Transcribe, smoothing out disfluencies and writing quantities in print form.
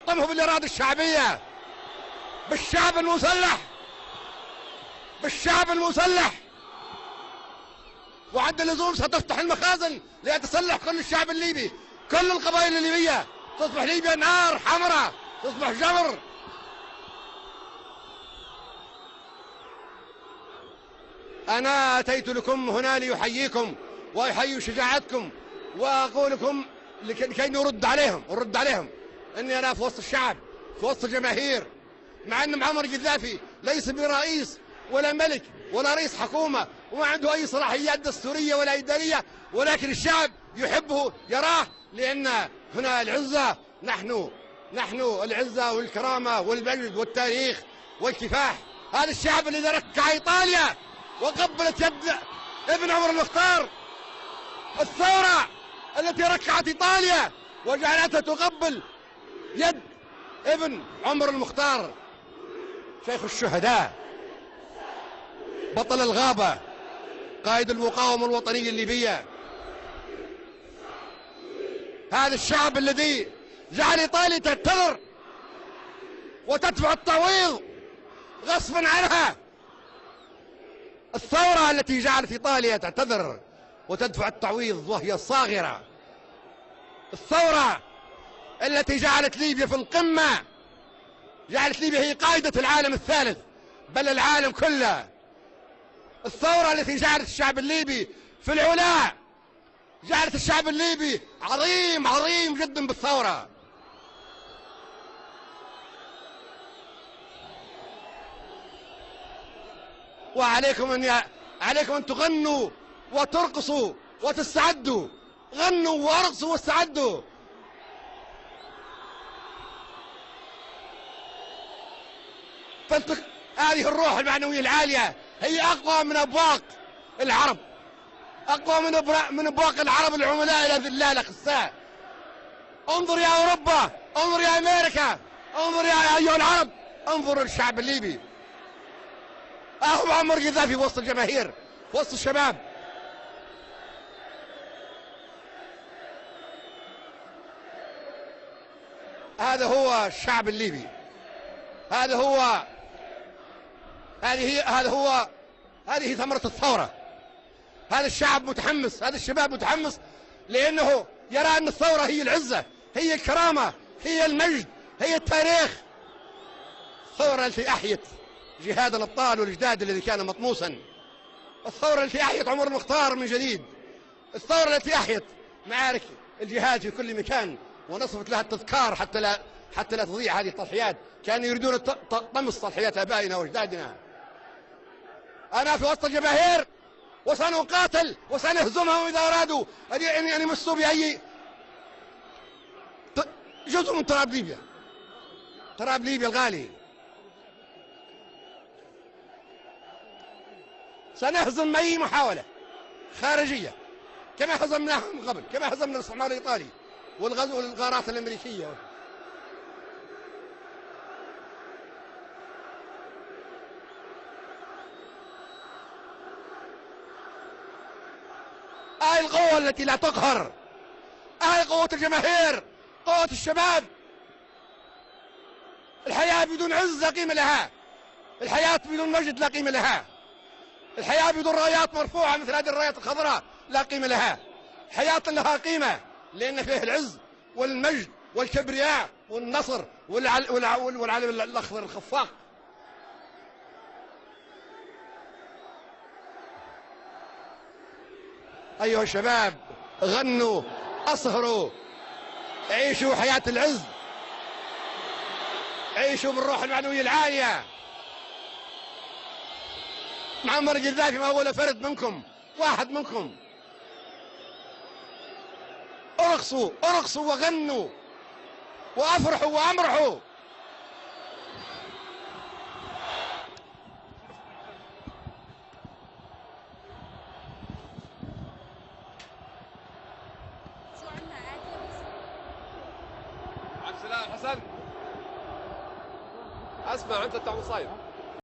حطمه بالإرادة الشعبية، بالشعب المسلح، بالشعب المسلح. وعند اللزوم ستفتح المخازن ليتسلح كل الشعب الليبي، كل القبائل الليبية. تصبح ليبيا نار حمراء، تصبح جمر. أنا أتيت لكم هنا ليحييكم ويحيي شجاعتكم، وأقول لكم لكي نرد عليهم إني أنا في وسط الشعب، في وسط الجماهير، مع أن معمر القذافي ليس برئيس ولا ملك ولا رئيس حكومة، وما عنده أي صلاحيات دستورية ولا إدارية، ولكن الشعب يحبه يراه، لأن هنا العزة، نحن العزة والكرامة والمجد والتاريخ والكفاح. هذا الشعب الذي ركع إيطاليا وقبلت يد ابن عمر المختار، الثورة التي ركعت إيطاليا وجعلتها تقبل يد ابن عمر المختار، شيخ الشهداء، بطل الغابة، قائد المقاومة الوطنية الليبية. هذا الشعب الذي جعل إيطاليا تعتذر وتدفع التعويض غصبا عنها، الثورة التي جعلت إيطاليا تعتذر وتدفع التعويض وهي صاغرة، الثورة التي جعلت ليبيا في القمة، جعلت ليبيا هي قائدة العالم الثالث بل العالم كله، الثورة التي جعلت الشعب الليبي في العلا، جعلت الشعب الليبي عظيم جدا بالثورة. وعليكم أن تغنوا وترقصوا وتستعدوا، غنوا وارقصوا واستعدوا. هذه الروح المعنوية العالية هي أقوى من أبواق العرب، أقوى من أبواق العرب العملاء الأذلاء الأخساء. انظر يا أوروبا، انظر يا أمريكا، انظر يا أيها العرب، انظروا للشعب الليبي. أهو معمر قذافي في وسط الجماهير، في وسط الشباب. هذا هو الشعب الليبي، هذه ثمرة الثورة. هذا الشعب متحمس، هذا الشباب متحمس، لأنه يرى أن الثورة هي العزة، هي الكرامة، هي المجد، هي التاريخ. الثورة التي أحيت جهاد الأبطال والإجداد الذي كان مطموسا، الثورة التي أحيت عمر المختار من جديد، الثورة التي أحيت معارك الجهاد في كل مكان ونصبت لها التذكار حتى لا تضيع هذه التضحيات. كانوا يريدون طمس تضحيات آبائنا وأجدادنا. أنا في وسط الجماهير وسنقاتل وسنهزمهم إذا أرادوا أن يمسوا بأي جزء من تراب ليبيا، تراب ليبيا الغالي. سنهزم أي محاولة خارجية كما هزمناها من قبل، كما هزمنا الاستعمار الإيطالي والغزو والغارات الأمريكية. هاي القوة التي لا تقهر، هاي قوة الجماهير، قوة الشباب. الحياة بدون عز لا قيمة لها، الحياة بدون مجد لا قيمة لها، الحياة بدون رايات مرفوعة مثل هذه الرايات الخضراء لا قيمة لها. حياة لها قيمة لأن فيه العز والمجد والكبرياء والنصر والعلم الأخضر الخفاق. أيها الشباب، غنوا، أسهروا، عيشوا حياة العز، عيشوا بالروح المعنوية العالية. معمر القذافي ما هو فرد منكم، واحد منكم. ارقصوا وغنوا وافرحوا وامرحوا. عبد السلام حسن، اسمع انت بتاع مصايب.